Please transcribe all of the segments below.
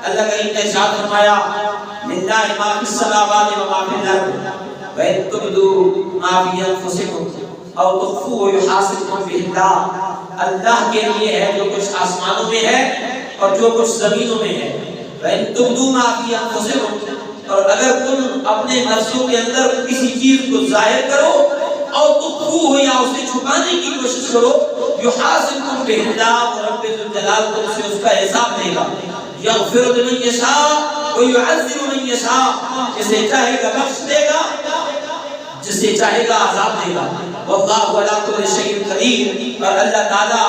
اللہ کریم نے ارشاد فرمایا للہ ما فی السماوات و ما فی الارض وَإِن تُبْدُوا مَا فِي أَنفُسِكُمْ أَوْ تُخْفُوهُ يُحَاسِبْكُم بِهِ اللَّهُ، اللہ کے لیے ہے جو کچھ آسمانوں میں ہے اور جو کچھ زمینوں میں ہے. وَإِن تُبْدُوا مَا فِي أَنفُسِكُمْ، اور اگر تم اپنے نفسوں کے اندر کسی چیز کو ظاہر کرو، اور تخفوه یا اسے چھپانے کی کوشش کرو، یحاسبکم بہ اللہ، اور رب ذوالجلال تم سے اس کا حساب لے گا. یغفر لمن یشاء ویعذب من یشاء، جسے چاہے گا بخش دے گا، جسے چاہے گا عذاب دے گا. واللہ علی کل شیء قدیر، اور اللہ تعالی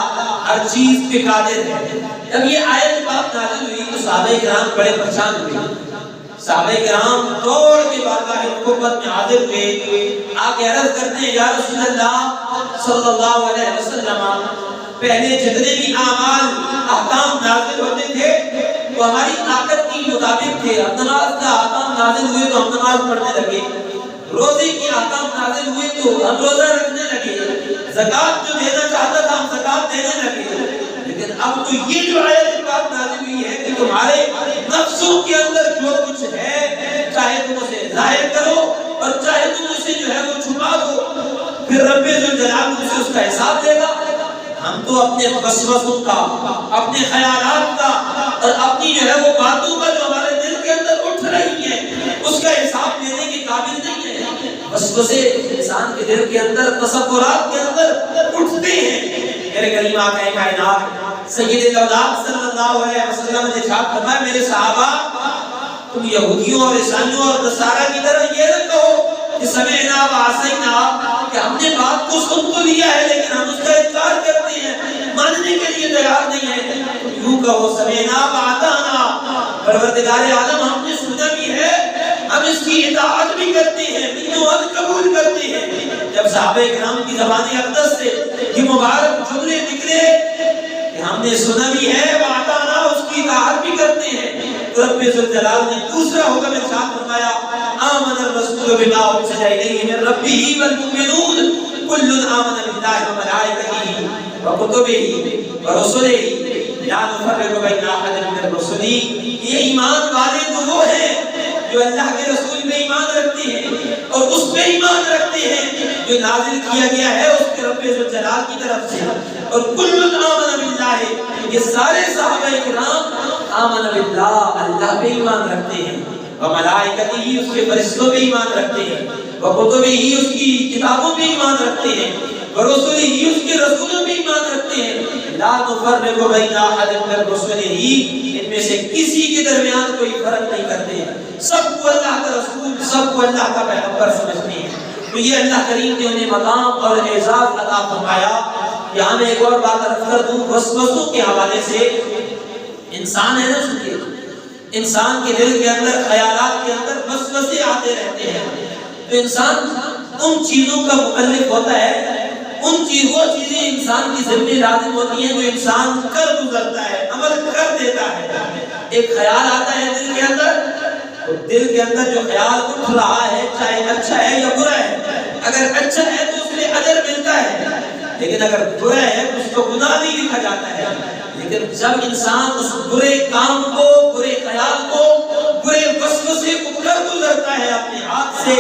ہر چیز پہ قادر ہے. جب یہ آیت پاک نازل ہوئی تو صحابہ کرام بڑے پریشان ہوئے. صحابہ کرام دوڑ کے بارگاہ نبوت میں حاضر ہوئے، آگے عرض کرتے ہیں یا رسول اللہ صلی اللہ علیہ وسلم، پہلے جتنے بھی اعمال احکام نازل ہوتے تھے تو ہماری طاقت کے مطابق تھے. اب نماز کا احکام نازل ہوئے تو ہم نماز پڑھنے لگے، روزے کے احکام نازل ہوئے تو ہم روزہ رکھنے لگے، زکوٰۃ جو دینا چاہتا تھا ہم زکوٰۃ دینے لگے. لیکن اب تو یہ جو آیت بات نازل ہوئی ہے کہ تمہارے نفسوں کے اندر جو کچھ ہے، چاہے تم اسے ظاہر کرو اور چاہے تم اسے جو ہے وہ چھپا دو، پھر رب ذوالجلال تم سے اس کا حساب دے گا. ہم تو اپنے وسوسوں کا، اپنے خیالات کا اور اپنی جو ہے وہ باتوں کا جو ہمارے دل کے اندر اٹھ رہی ہیں اس کا حساب دینے کے قابل نہیں ہے. وسوسے انسان کے دل کے اندر، تصورات کے اندر اٹھتے ہیں. میرے کریم آقا کائنات سید الاولاد صلی اللہ علیہ وسلم نے ارشاد فرمایا میرے صحابہ تم یہودیوں اور عیسائیوں اور نصارہ کی طرح یہ نہ کہو کہ سمعنا وعصینا، کہ ہم نے بات کو سن تو لیا ہے لیکن ہم اس کا انکار کرتے ہیں، ماننے کے لیے تیار نہیں ہے. یوں کہو سمعنا واطعنا، پروردگار عالم ہم نے سنا بھی ہے، ہم اس کی اطاعت بھی کرتے ہیں، اطاعت قبول کرتے ہیں. جب صحابہ کرام کی زبان اقدس سے یہ مبارک جملے نکلے کہ ہم نے سنا بھی ہے واطعنا، اس کی اطاعت بھی کرتے ہیں، تو رب ذوالجلال نے دوسرا حکم ارشاد فرمایا آمن الرسول بما انزل الیہ من ربہ والمؤمنون کل آمن باللہ وملائکتہ وکتبہ ورسلہ لا نفرق بین احد من الرسل. یہ ایمان والے تو وہ ہیں جو اللہ کے رسول میں ایمان رکھتے ہیں اور اس پہ ایمان رکھتے ہیں جو نازل کیا گیا ہے اس کے رب ذوالجلال کی طرف سے. اور کل آمن باللہ، یہ سارے صحابہ کرام آمن باللہ، اللہ پہ ایمان رکھتے ہیں، وملائکتہ، اس کے فرشتوں پہ ایمان رکھتے ہیں، وکتبہ، اس کی کتابوں پہ ایمان رکھتے ہیں، ورسلہ، اس کے رسولوں پہ ایمان رکھتے ہیں. لا نفرق بین احد من رسلہ، ان میں سے کسی کے درمیان کوئی فرق نہیں کرتے ہیں، سب کو اللہ کا رسول، سب کو اللہ کا پیغمبر سمجھتے ہیں. تو یہ اللہ کریم نے انہیں مقام اور اعزاز عطا فرمایا. یہاں میں ایک اور بات عرض کر دوں وسوسوں کے حوالے سے. انسان ہے نا، سنیے، انسان کے دل کے اندر، خیالات کے اندر وسوسے آتے رہتے ہیں. تو انسان ان چیزوں کا مکلف ہوتا ہے، وہ چیزیں انسان کی ذمہ لازم ہوتی ہیں جو انسان کر گزرتا ہے، عمل کر دیتا ہے. ایک خیال آتا ہے دل کے اندر، دل کے اندر جو خیال اٹھ رہا ہے چاہے اچھا ہے یا برا ہے، اگر اچھا ہے تو اس میں اجر ملتا ہے، لیکن اگر برا ہے تو اس کو گناہ نہیں لکھا جاتا ہے. لیکن جب انسان اس برے کام کو، برے خیال کو، برے وسوسے کو کر گزرتا ہے اپنے ہاتھ سے،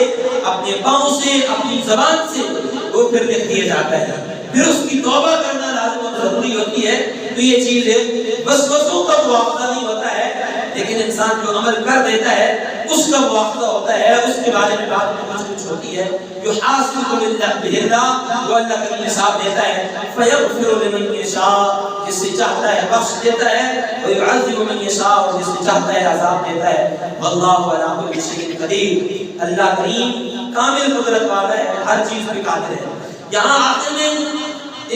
اپنے پاؤں سے، اپنی زبان سے، وہ پھر لکھ دیا جاتا ہے، پھر اس کی توبہ کرنا لازم اور ضروری ہوتی ہے. تو یہ چیز ہے، وسوسوں کا مواخذہ نہیں ہوتا ہے، لیکن انسان جو عمل کر دیتا ہے اس کا مواخذہ ہوتا ہے، اس کے بارے میں بات کچھ ہوتی ہے. جو حاصل کو اللہ، وہ اللہ کا حساب دیتا ہے. فیغفر لمن یشاء، جس سے چاہتا ہے بخش دیتا ہے، ویعذب من یشاء، اور جس سے چاہتا ہے عذاب دیتا ہے. واللہ علی کل شیء قدیر، اللہ کریم کامل قدرت والا ہے، ہر چیز پہ قادر ہے. یہاں آخر میں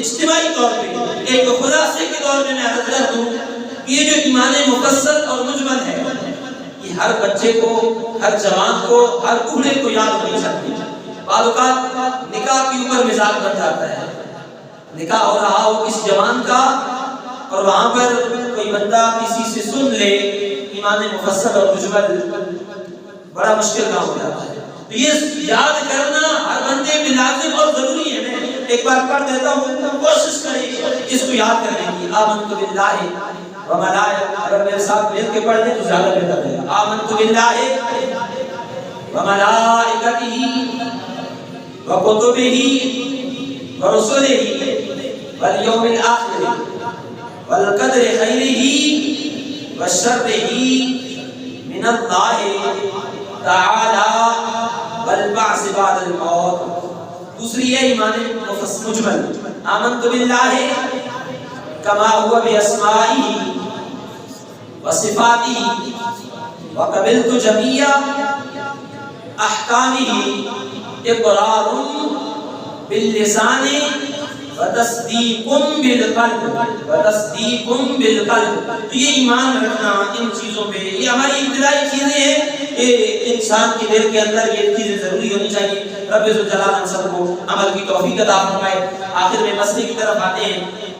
اجتماعی طور پہ ایک خلاصے کے طور میں عرض کر دوں، یہ جو ایمان مفصل اور مجمل ہے یہ ہر بچے کو، ہر جوان کو، ہر بوڑھے کو یاد ہونی چاہیے. بعض اوقات نکاح کے اوپر مزاج بن جاتا ہے، نکاح ہو رہا ہو کسی جوان کا اور وہاں پر کوئی بندہ کسی سے سن لے ایمان مفصل اور مجمل، بڑا مشکل کام ہو جاتا ہے. تو یہ یاد کرنا ہر بندے میں لازم اور ضروری ہے. میں ایک بار پڑھ دیتا ہوں، کوشش کریں اس کو یاد کرنے کی. آمنت باللہ اگر میرے ساتھ مل کے پڑھ لیں تو زیادہ بہتر ہے. آمنت باللہ وملائکتہ وکتبہ ورسلہ والیوم الآخر والقدر خیرہ وشرہ من اللہ تعالی والبعث بعد الموت. دوسری ہے ایمان مجمل. آمنت باللہ کما ہوا باسمائہ وصفاتہ وقبلت جمیع احکامہ اقرار باللسان وتصدیق بالقلب. تو یہ ایمان رکھنا ان چیزوں پہ یہ ہماری ابتدائی چیزیں ہیں کہ انسان کے دل کے اندر یہ چیزیں ضروری ہونی چاہیے. رب ذوالجلال ہم سب کو عمل کی توفیق عطا فرمائے. آخر میں مسئلے کی طرف آتے ہیں.